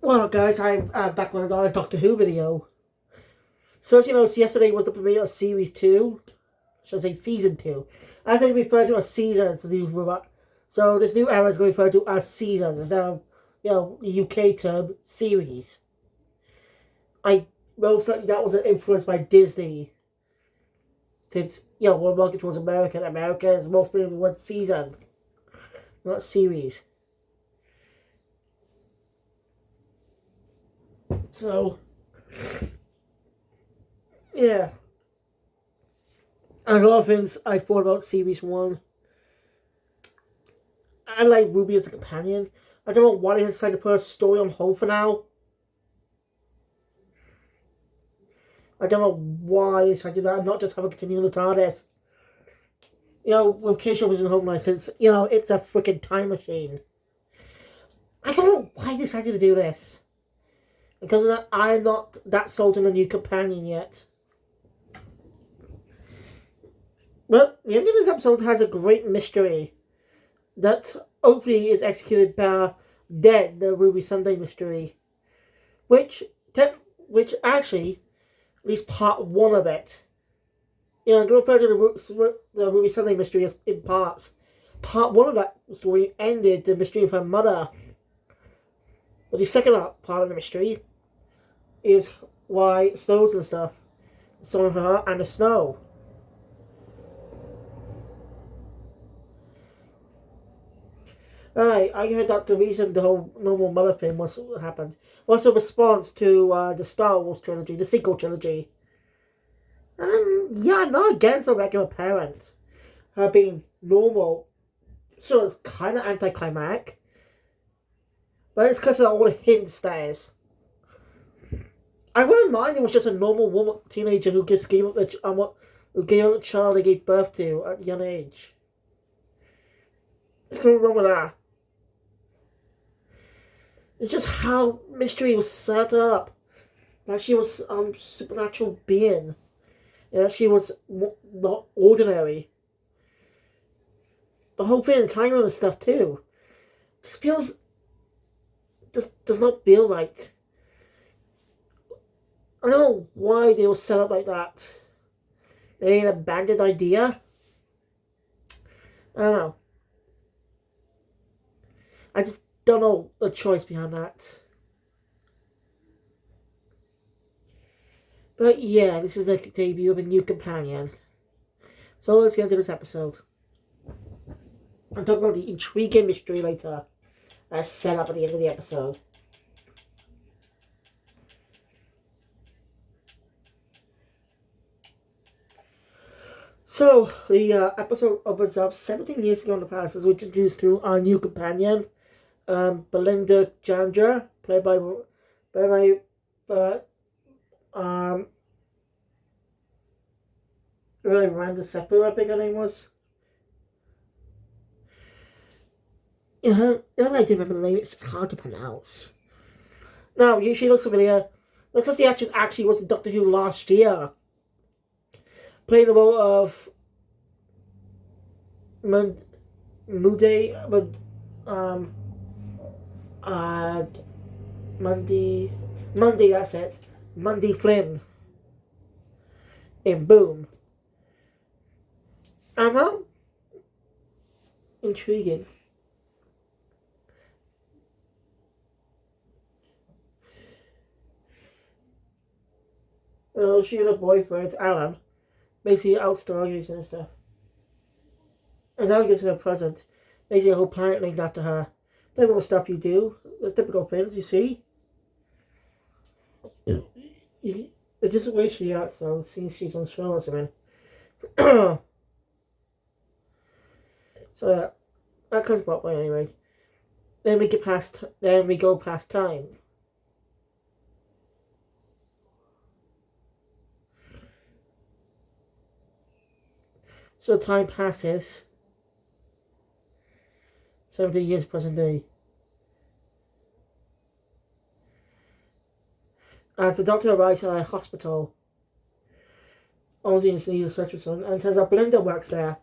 Well, guys, I'm back with another Doctor Who video. So, as you know, yesterday was the premiere of Series 2. Should I say Season 2? I think we refer to as seasons. So, this new era is going to be referred to as seasons instead of, the UK term series. Most likely that was influenced by Disney. Since, we're marketing towards America, and America is more familiar with one season, not series. So, yeah. And a lot of things I thought about Series 1. I like Ruby as a companion. I don't know why they decided to put a story on hold for now. I don't know why they decided to do that and not just have a continue the TARDIS. When Keisha was in Homeland, since, it's a freaking time machine. I don't know why they decided to do this. Because of that, I'm not that sold on a new companion yet. But the end of this episode has a great mystery that hopefully is executed by Dead, the Ruby Sunday mystery. Which actually, at least part one of it, I'm going to refer to the Ruby Sunday mystery as in parts. Part one of that story ended the mystery of her mother. But the second part of the mystery is why snows and stuff. Some of her and the snow. Alright, I heard that the reason the whole normal mother thing happened was a response to the Star Wars trilogy, the sequel trilogy. And yeah, not against a regular parent. Her being normal. So it's kind of anticlimactic. But it's because of all the hints there is. I wouldn't mind if it was just a normal woman, teenager who just gave up a child they gave birth to at a young age. There's nothing wrong with that. It's just how mystery was set up. That she was supernatural being. That she was not ordinary. The whole thing, the timing and stuff too. Just does not feel right. I don't know why they were set up like that. Maybe an abandoned idea? I don't know. I just don't know the choice behind that. But yeah, this is the debut of a new companion. So let's get into this episode. I'll talk about the intriguing mystery later as set up at the end of the episode. So, the episode opens up 17 years ago in the past as we introduced to our new companion, Belinda Chandra, played by Miranda Seppu, I think her name was. I do remember the name, it's just hard to pronounce. Now, she looks familiar. Looks like the actress actually was in Doctor Who last year. Playing the role of Monday, that's it. Monday Flynn in Boom. Intriguing. Well, she and her boyfriend, Alan, basically outstarging and stuff. And Alan gives her a present. Basically a whole planet linked after her. They won't stop you do. There's typical things, you see. It's just a way she acts though, since she's on show or something. So yeah, that comes about way anyway. Then we go past time. So time passes. 17 years present day. As the doctor arrives at a hospital, only in need of such a son, and turns out Belinda works there.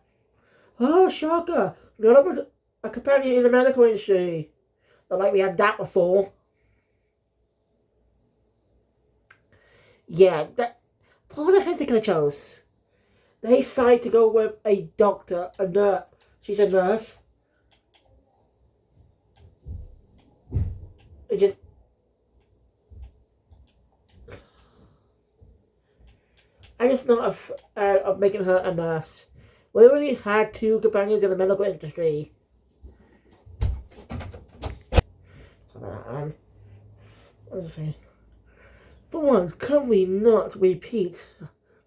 Oh, shocker! Not a companion in the medical industry. Not like we had that before. Yeah, that Paul the things they could have chose. They decided to go with a doctor, a nurse. She's a nurse. It just I just not of making her a nurse. We already had two companions in the medical industry. So I'll just say, for once, can we not repeat?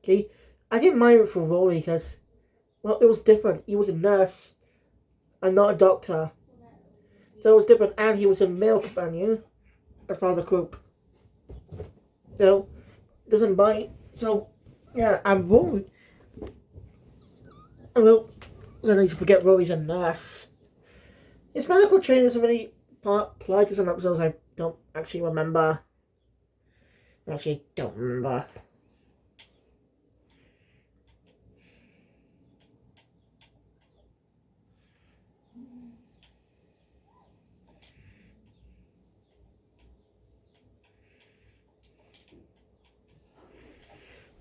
Okay, I didn't mind it for Rory because, well, it was different. He was a nurse and not a doctor, so it was different. And he was a male companion as part of the group. So doesn't bite. So yeah, I'm Rory. Well, I need to forget Rory's a nurse. His medical training is really applied to some episodes I don't actually remember. I actually don't remember.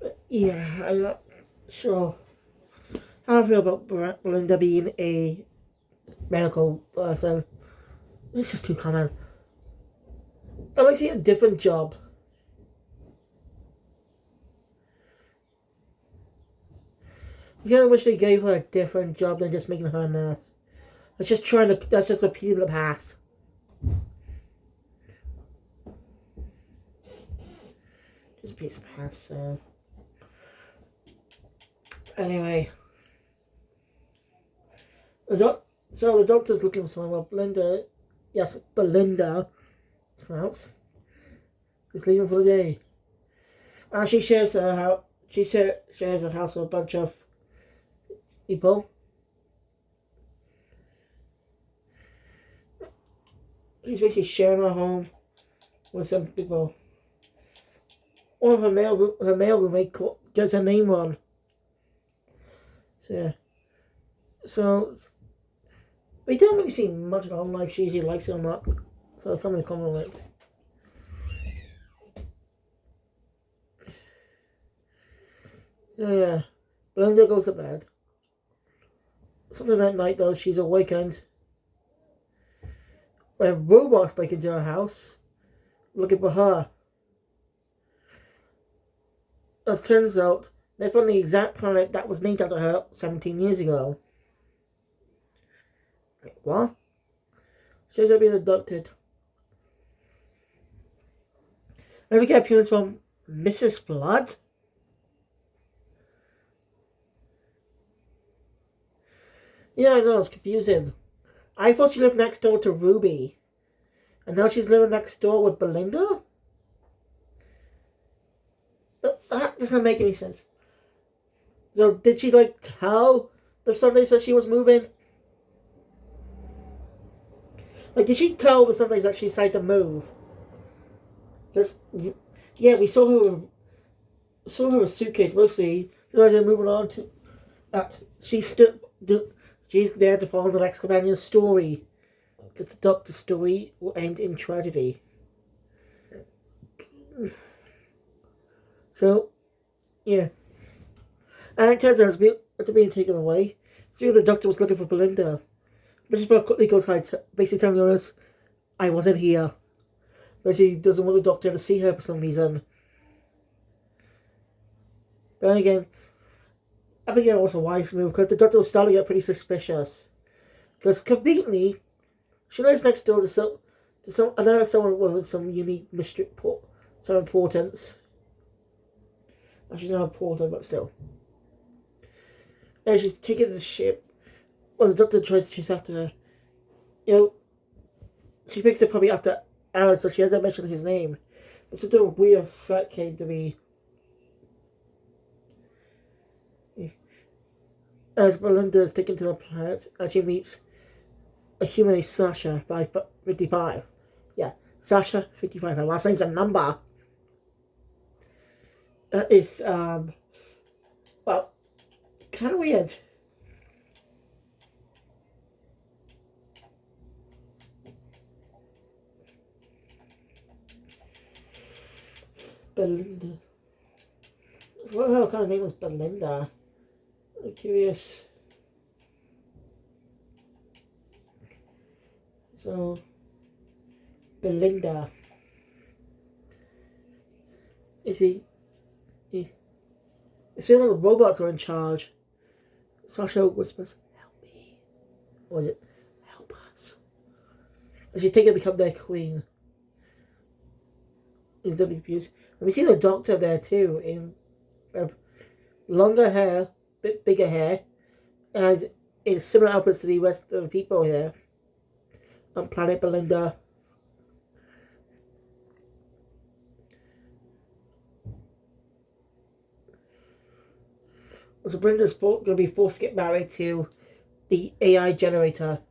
But yeah, I'm not sure how I feel about Belinda being a medical person. It's just too common. I might see a different job. I kind of wish they gave her a different job than just making her a nurse. That's just repeating the past. Just a piece of past, so. Anyway. So the doctor's looking for someone. Well, Belinda, yes, Belinda, it's pronounced, is leaving for the day. And she shares her house. Shares her house with a bunch of people. She's basically sharing her home with some people. One of her male roommate gets her name wrong. So yeah. So we don't really see much of her home life. She usually likes it or not. So I come in compliment. So yeah, Belinda goes to bed. Something that night though, she's awakened when robots break into her house looking for her. As turns out, they found the exact planet that was named after her 17 years ago. Like, what? Shows her being abducted. And we get appearance from Mrs. Blood. Yeah, I know, it's confusing. I thought she lived next door to Ruby. And now she's living next door with Belinda? That doesn't make any sense. So did she tell the Sundays that she was moving? Did she tell the Sundays that she decided to move? Because yeah, we saw her a suitcase mostly. So as they're moving on to that, she's there to follow the next companion's story. Because the doctor's story will end in tragedy. So yeah, and it turns out after being taken away, so the doctor was looking for Belinda. Mrs. Blood quickly goes hide, basically telling the others, I wasn't here. But she doesn't want the doctor to see her for some reason. But then again, Abigail was a wise move because the doctor was starting to get pretty suspicious. Because conveniently, she lives next door to someone with some unique mystery, some importance. She's not important, but still. And she's taking the ship. Well, the doctor tries to chase after her. You know, she picks it probably after Aaron, so she hasn't mentioned his name. It's such a weird threat came to me. As Belinda is taken to the planet, and she meets a human named Sasha by 55. Yeah, Sasha 55. Her last name's a number. That is, well, kind of weird. Belinda. What the kind of name was Belinda? I'm curious. So, Belinda. Is he? It's feeling like the robots are in charge. Sasha whispers, "Help me." Or is it, "Help us"? And she's taking to become their queen. In WPs. And we see the doctor there too, in longer hair, bit bigger hair, and in similar outfits to the rest of the people here on Planet Belinda. So Belinda's going to be forced to get married to the AI generator.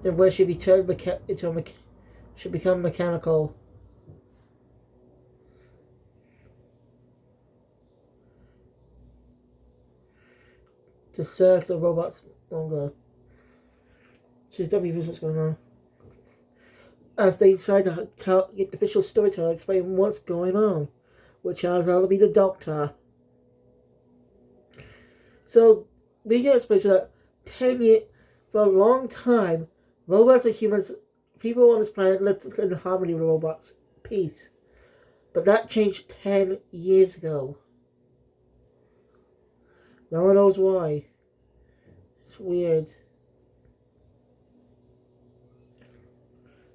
And where she be turned should become mechanical. To serve the robots longer. She's WPs what's going on. As they decide to get the official storyteller to explain what's going on, which turns out to be the doctor. So we get explained that 10 years, for a long time, robots and humans, people on this planet lived in harmony with robots, peace. But that changed 10 years ago. No one knows why. It's weird.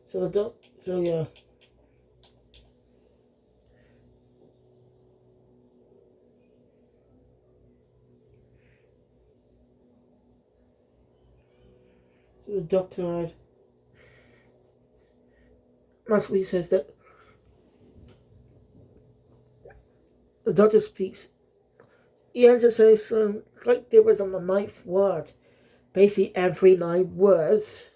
So yeah. So the doctor Masui says that the doctor speaks. He has to say some slight difference on the ninth word. Basically, every 9 words.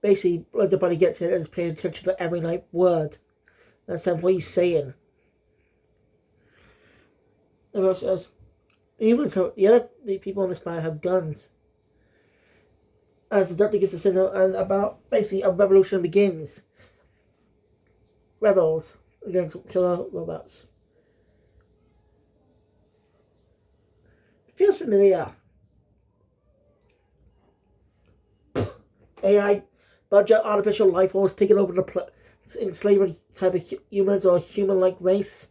Basically, everybody gets it and is paying attention to every 9th word. That's what he's saying. And also says, humans have, the people on this planet have guns. As the doctor gets the signal, and about basically a revolution begins. Rebels against killer robots. It feels familiar. AI, budget, artificial life forms taking over the enslaving type of humans or human-like race.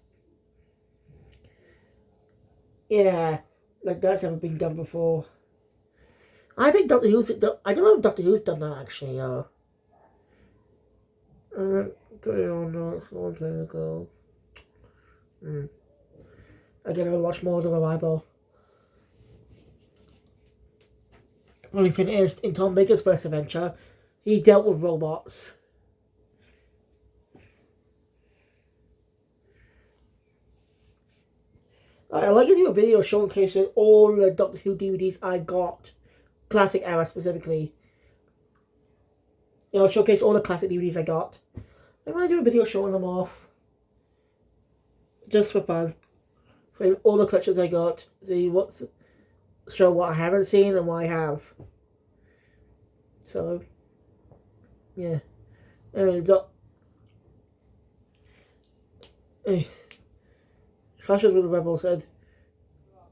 Yeah, like that's never been done before. I think Doctor Who's. I don't know if Doctor Who's done that actually. No, it's a long time ago. I gotta watch more of the revival. Only thing is, in Tom Baker's first adventure, he dealt with robots. I'd like to do a video showcasing all the Doctor Who DVDs I got. Classic era specifically. Showcase all the classic DVDs I got. I might do a video showing them off. Just for fun. So all the collections I got. See show what I haven't seen and what I have. So, yeah. Anyway, Clashes with the Rebel said,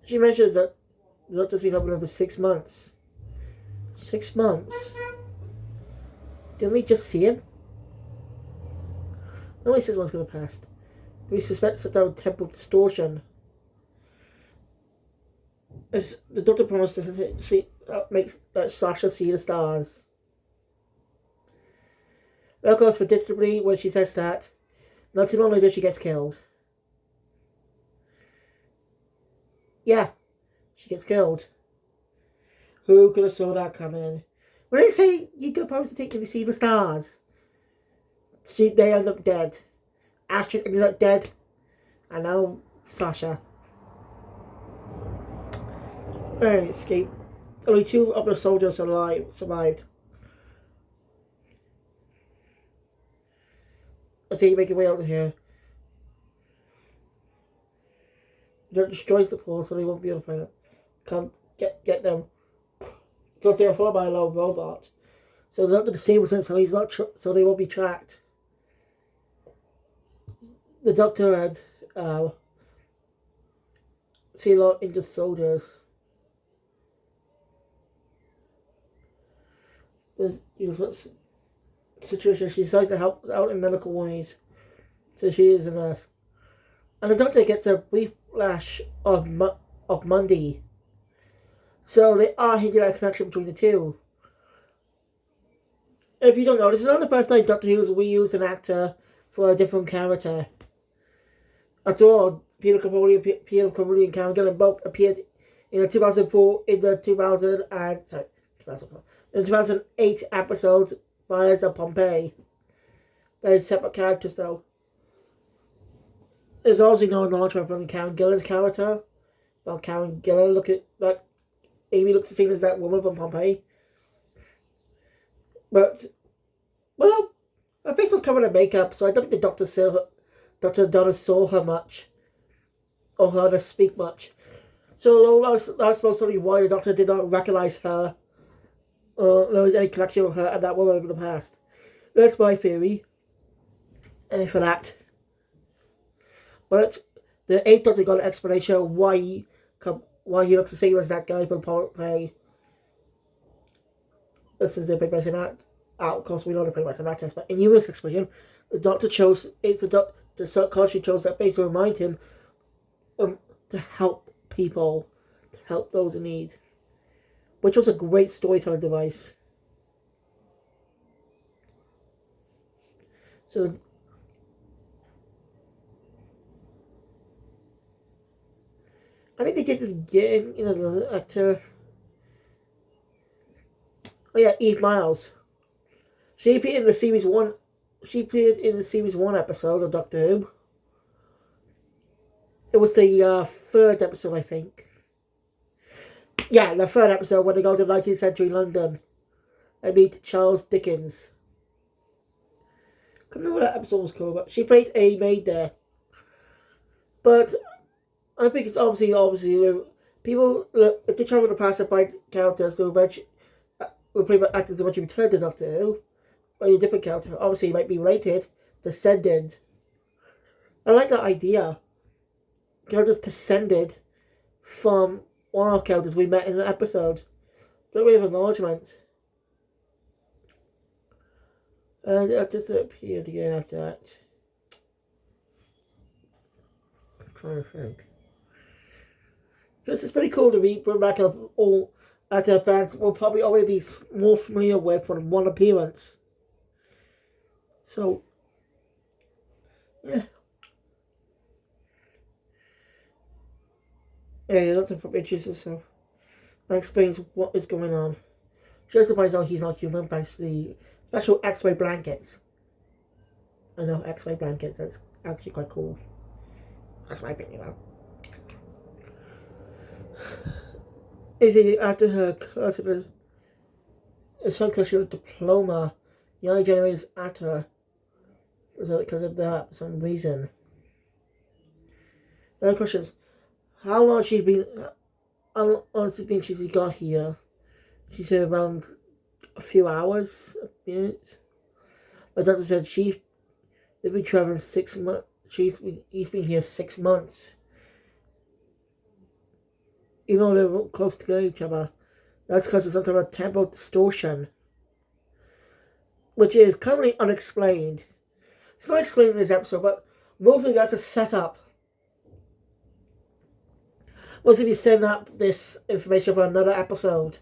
she mentions that the Doctor's been up with her for 6 months. 6 months? Didn't we just see him? No way 6 months could have passed. We suspect some temple distortion. As the Doctor promised to make Sasha see the stars. Of course, predictably, when she says that, not too long later she gets killed. Yeah, she gets killed. Who could have saw that coming? When they say you could promise to take them to see the stars, they end up dead. Astrid ended up dead, and now Sasha. They escaped. Only 2 of the soldiers survived. Let's see you make your way out of here. It destroys the floor so they won't be able to find it. Come, get them. Because they are followed by a low robot. So the doctor disables him, so he's not. So they won't be tracked. The doctor had see a lot into soldiers. There's situation. She decides to help out in medical ways. So she is a nurse. And the doctor gets a brief flash of Monday. So they are hinting at a connection between the two. If you don't know, this is not the first time Doctor Who's reused an actor for a different character. After all, Peter Capaldi and Karen Gillan both appeared in the 2004 in the 2008 episode Fires of Pompeii. They're separate characters though. There's also no acknowledgement from Karen Gillan's character. Well, Karen Gillan like Amy looks the same as that woman from Pompeii. But well, her face was covered in makeup, so I don't think Dr. Donna saw her much or heard her speak much. So that's mostly why the doctor did not recognize her or there was any connection with her and that woman in the past. That's my theory for that. But the 8th Doctor got an explanation of why he looks the same as that guy from Pompeii. This is the big person that. Of course, we know the pretty much the actress, but in numerous explanation, the doctor chose the psychiatrist chose that base to remind him to help people, to help those in need, which was a great storytelling device. So I think they did it again, the actor. Oh yeah, Eve Miles. She appeared in the series one. She appeared in the series 1 episode of Doctor Who. It was the 3rd episode, I think. Yeah, the 3rd episode when they go to 19th century London and meet Charles Dickens. I can't remember what that episode was called, but she played a maid there. But I think it's obviously people if they try to pacify characters, they'll play by actors eventually return to Doctor Who. Or a different character, obviously, might be related, descended. I like that idea. Characters descended from one of our characters we met in an episode. Don't really have acknowledgement. And it just appeared again after that. I'm trying to think. Because it's pretty cool to bring back all actor fans will probably already be more familiar with from one appearance. So, yeah. Yeah, that's probably introduce himself. That explains what is going on. Just finds out he's not human thanks to the special X-ray blankets. I know, X-ray blankets, that's actually quite cool. That's my opinion, though. Is it after her son collection of diploma, the young generators after her? Was it because of that for some reason? The other question is, how long has it been since he got here? She said around a few hours, minutes. The doctor said they've been traveling 6 months. He's been here 6 months. Even though they're close to each other, that's because of some type of temporal distortion, which is currently unexplained. It's not explained in this episode, but mostly that's a setup. Mostly be setting up this information for another episode.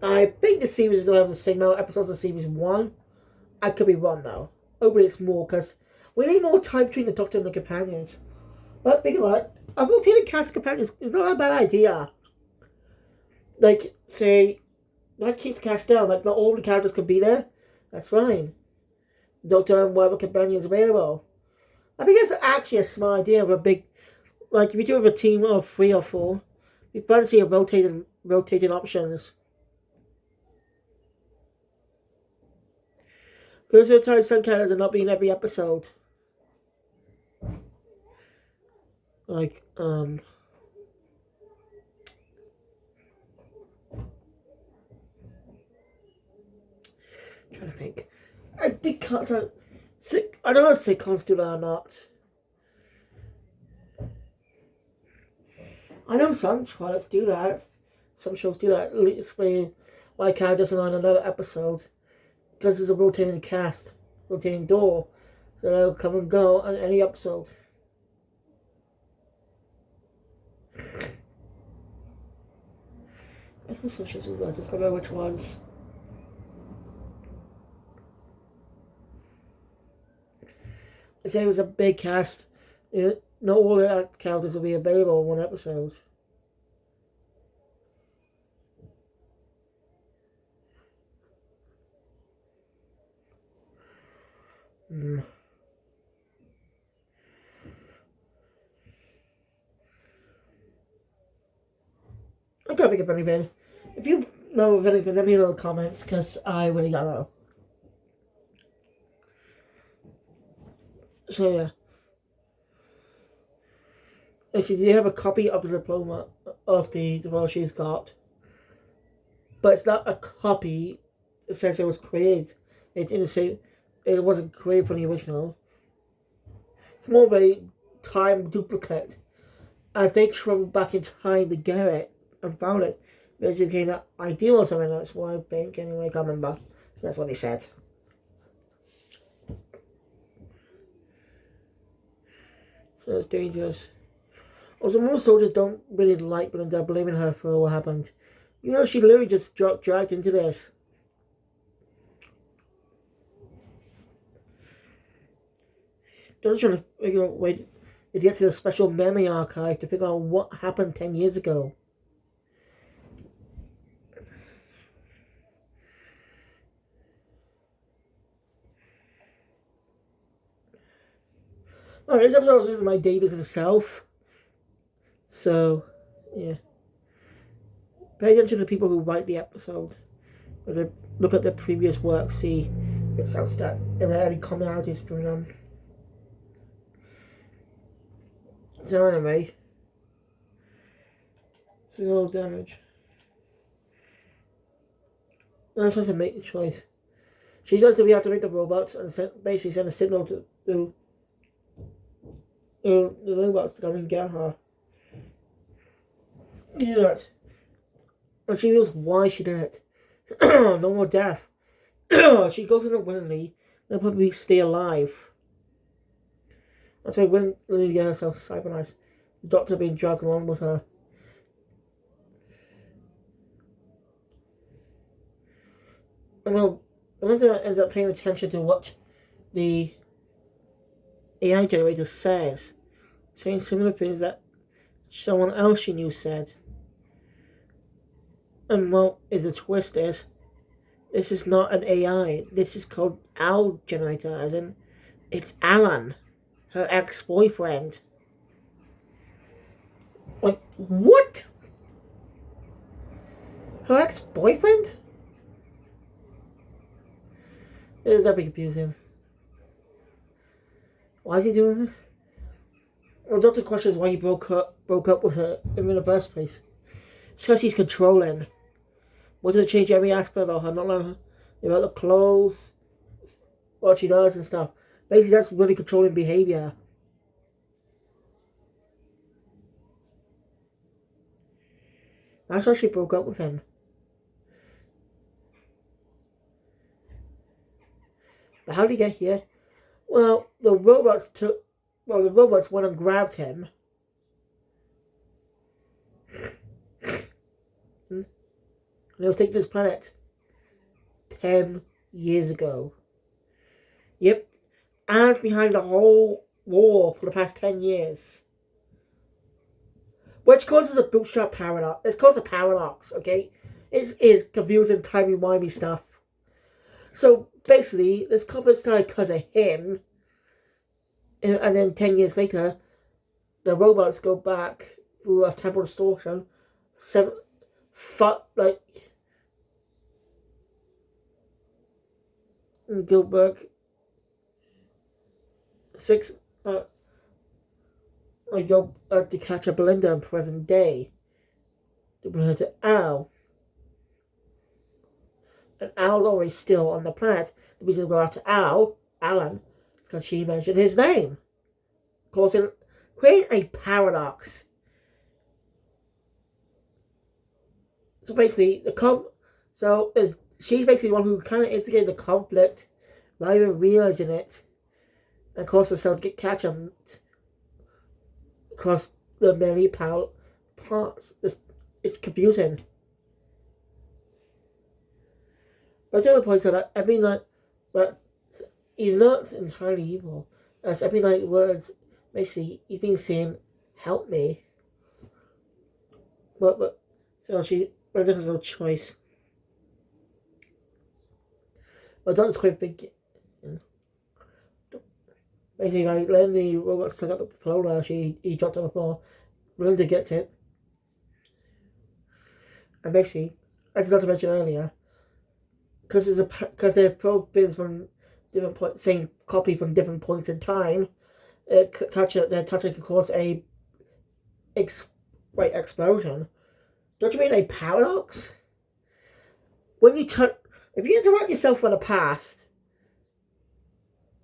I think the series is going to have the same amount of episodes as series 1. I could be wrong though. Hopefully it's more, because we need more time between the Doctor and the companions. But think about it, a rotating cast of companions is not a bad idea. Like, say, that keeps the cast down, like not all the characters can be there. That's fine. Doctor and whatever companions available. I think that's actually a smart idea of a big, like if you do have a team of 3 or 4, you plan to see a rotating options. Because of the time some characters are not being every episode. Like, Because I don't know if sitcoms do that or not. I know some products do that. Some shows do that. Explain why a character's on another episode. Because there's a rotating cast, rotating door. So they'll come and go on any episode. I think some shows is like, just don't know which ones. I say it was a big cast. Not all the characters will be available in one episode. Hmm. I can't think of anything. If you know of anything, let me know in the comments, because I really don't know. So yeah. Actually, they have a copy of the diploma of the role she's got. But it's not a copy. It says it was created. It didn't say it wasn't created from the original. It's more of a time duplicate. As they traveled back in time to get it and found it, it became that ideal or something. That's what I think. Anyway, I can't remember. That's what they said. So it's dangerous. Also, most soldiers don't really like Belinda blaming her for what happened. You know, she literally just got dragged into this. They're trying to figure out a way to get to the special memory archive to figure out what happened 10 years ago. Alright, this episode is my Davis himself. So, yeah. Pay attention to the people who write the episode. Look at their previous work, see if it's outstanding, if there are any commonalities between them. So anyway, zero damage. That's supposed to make the choice. She's going to be able to make the robots and basically send a signal to the robots to come and get her. Do that. And she knows why she did it. No more death. She goes in it willingly. They'll probably stay alive. That's why when Lily gets herself cybernized, the doctor being dragged along with her. And well, Belinda ends up paying attention to what the AI generator says, saying similar things that someone else she knew said. And what is the twist is, this is not an AI. This is called Al generator, as in, it's Alan, her ex-boyfriend. Like, what? Her ex-boyfriend? It's that be confusing. Why is he doing this? Well, Doctor questions why he broke up with her in the first place. It's because he's controlling. Wanted to change every aspect about her, not letting her about the clothes, what she does and stuff. Basically, that's really controlling behavior. That's why she broke up with him. But how did he get here? Well, the robots went and grabbed him. And he was taken to this planet 10 years ago. Yep. And behind the whole war for the past 10 years. Which causes a bootstrap paradox. It's caused a paradox, okay? It is confusing, timey-wimey stuff. So, basically, this conflict started because of him. And then 10 years later, the robots go back through a temporal distortion. Go back 6. I go to catch a Belinda in present day. To bring her to Al. and Al's always still on the planet. The reason we go out to Alan, is because she mentioned his name, creating a paradox. So basically, she's basically the one who kind of instigated the conflict, not even realizing it, and caused herself to catch him across the many parts. It's confusing. But the other point is that every night, but he's not entirely evil. As every night words, basically, he's been saying, "Help me." But has no choice. But Doctor's quite big. Basically, like letting the robot stuck up the propeller, he dropped on the floor. Melinda gets it, and basically, as Doctor mentioned earlier, because they're both bins from different points, same copy from different points in time, their touching could cause a explosion. Don't you mean a paradox? When you if you interact yourself from the past,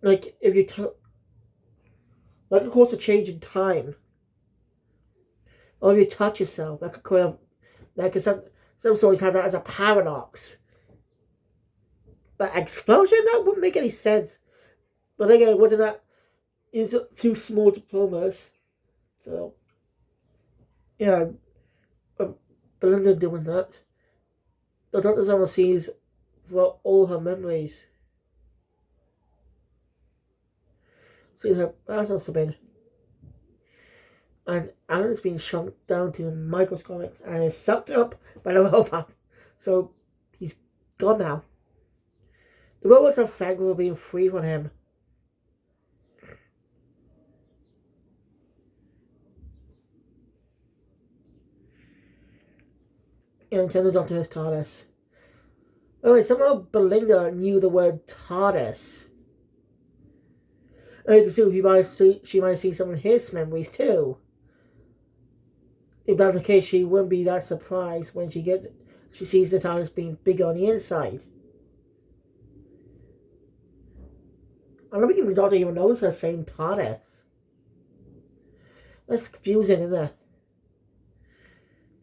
like if you that could cause a change in time. Or if you touch yourself, that could some stories have that as a paradox. But explosion, that wouldn't make any sense. But again, wasn't that is two small diplomas? So yeah, Belinda doing that. The Doctor's almost sees for all her memories. See her asshole submitted. And Alan's been shrunk down to microscopic and is sucked up by the robot. So he's gone now. The robots are thankful for being free from him. And turn the Doctor is TARDIS. Anyway, somehow Belinda knew the word TARDIS. And you can see she might see some of his memories too. If that's the case, she wouldn't be that surprised when she sees the TARDIS being bigger on the inside. I don't think the Doctor even knows her same TARDIS. That's confusing, isn't it?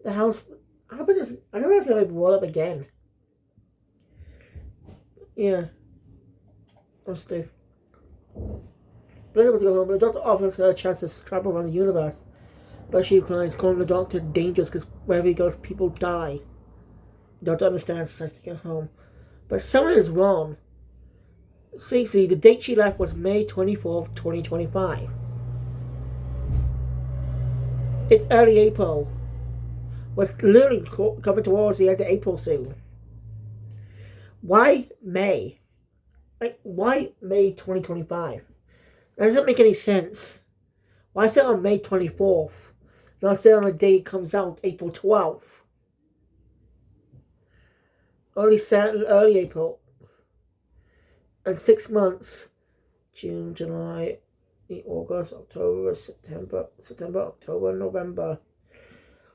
The house. I don't know if it's going to blow up again. Yeah. Let's do. Belinda wants to go home, but the Doctor offers her a chance to travel around the universe. But she declines, calling the Doctor dangerous because wherever he goes, people die. The Doctor understands and decides to get home. But something is wrong. See, the date she left was May 24th, 2025. It's early April. We're literally coming towards the end of April soon. Why May? Why May 2025? That doesn't make any sense. Why say on May 24th? Not say on the day it comes out, April 12th. Only set in early April. And 6 months. June, July, August, October, September, October, November.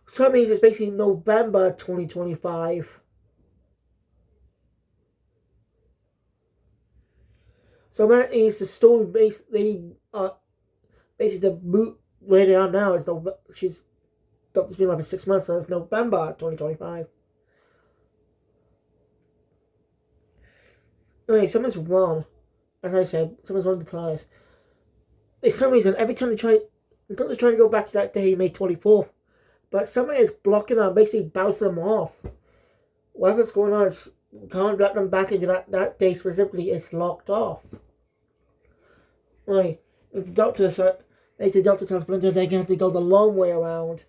So that means it's basically November 2025. So that is the story basically the mood where they are now is Doctor's been like for 6 months, so it's November 2025. Anyway, something's wrong. As I said, something's wrong with the TARDIS. For some reason, every time the Doctor's trying to go back to that day, May 24th, but something is blocking them, basically bouncing them off. Whatever's going on, can't let them back into that day specifically. It's locked off. Right, if the Doctor tells Belinda they're going to have to go the long way around.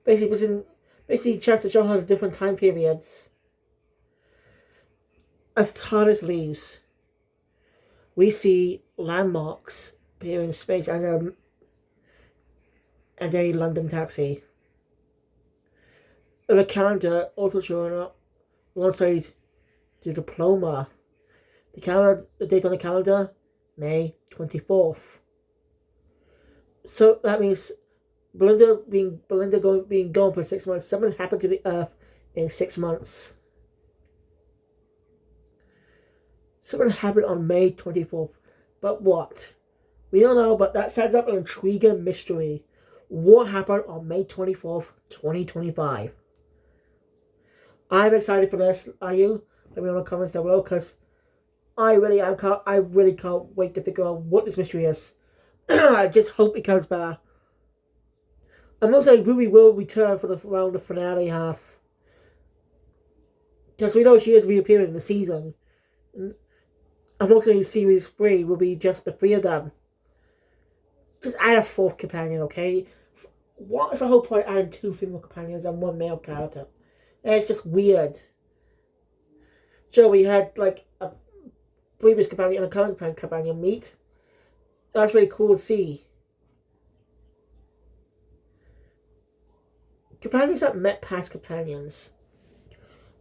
Basically, tries to show her the different time periods. As TARDIS leaves, we see landmarks appear in space and a London taxi. And a calendar also showing up alongside the diploma. The date on the calendar, May 24th. So that means Belinda being gone for 6 months. Something happened to the Earth in 6 months. Something happened on May 24th. But what? We don't know, but that sets up an intriguing mystery. What happened on May 24th, 2025? I'm excited for this. Are you? Let me know in the comments down below, because I really am. I really can't wait to figure out what this mystery is. I just hope it comes back. I'm not saying Ruby will return for around the finale half, because we know she is reappearing in the season. I'm not saying series 3 will be just the 3 of them. Just add a 4th companion, okay? What is the whole point of adding 2 female companions and 1 male character? It's just weird. Sure, we had like a previous companion and a current companion meet. That's really cool to see. Companions that met past companions.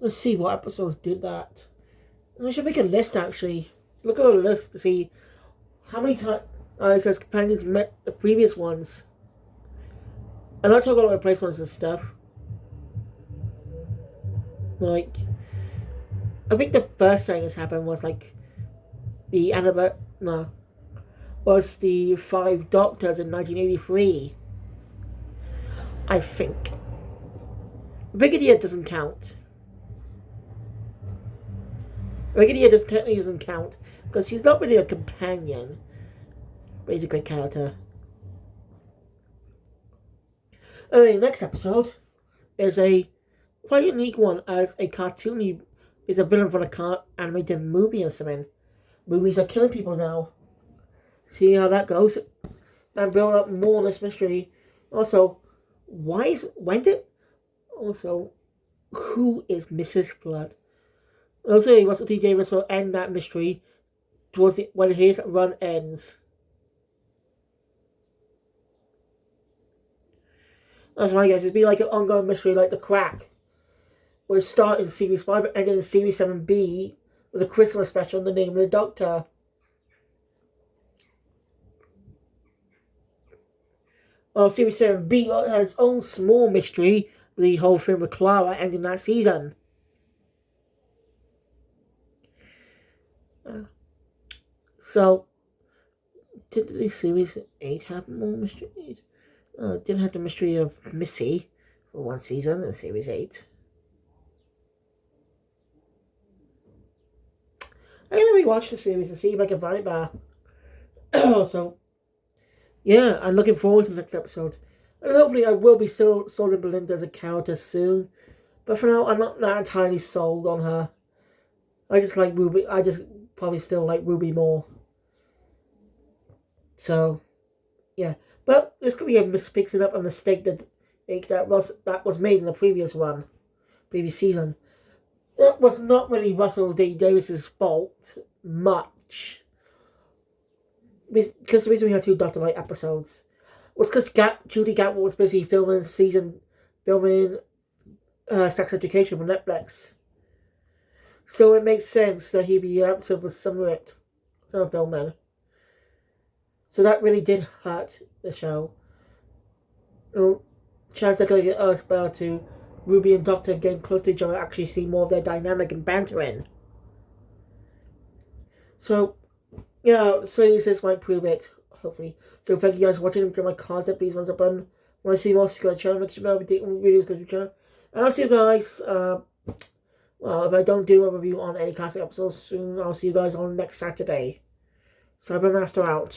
Let's see what episodes did that. I should make a list actually. Look at a list to see how many times it says companions met the previous ones. I'm not talking about replacements and stuff. Like, I think the first time this happened was like the was the 5 Doctors in 1983. I think. Brigadier doesn't count. Brigadier technically doesn't count because he's not really a companion, but he's a great character. Anyway, next episode is a quite unique one as a cartoon is a villain for an animated movie or something. Movies are killing people now. See how that goes and build up more on this mystery. Also, also, who is Mrs. Blood? Also, Russell T Davies will end that mystery towards when his run ends. That's my guess. It'd be like an ongoing mystery like The Crack. We'll start in Series 5 but end in Series 7B with a Christmas special in the name of the Doctor. Well, Series 7B has its own small mystery with the whole thing with Clara ending that season. So, did the Series 8 have more mysteries? It didn't have the mystery of Missy for one season in Series 8. I'm going to rewatch the series and see if I can find it back. So, yeah, I'm looking forward to the next episode. And hopefully I will be sold in Belinda as a character soon. But for now, I'm not entirely sold on her. I just like Ruby. I just probably still like Ruby more. So, yeah. But this could be fixing up a mistake that was made in the previous season. It was not really Russell D. Davis's fault much. Because the reason we had 2 Doctor Light episodes was because Judy Gatwell was busy filming Sex Education for Netflix. So it makes sense that he'd be episode with summer filming. So that really did hurt the show. Chance they're going to get us better to Ruby and Doctor getting close to each other, actually see more of their dynamic and bantering. So, yeah, so this might prove it, hopefully. So thank you guys for watching. Enjoy my content, please once upon. Want to see more, subscribe to the channel, make sure videos go to the channel. And I'll see you guys, well, if I don't do a review on any classic episodes soon, I'll see you guys on next Saturday. Cybermaster out.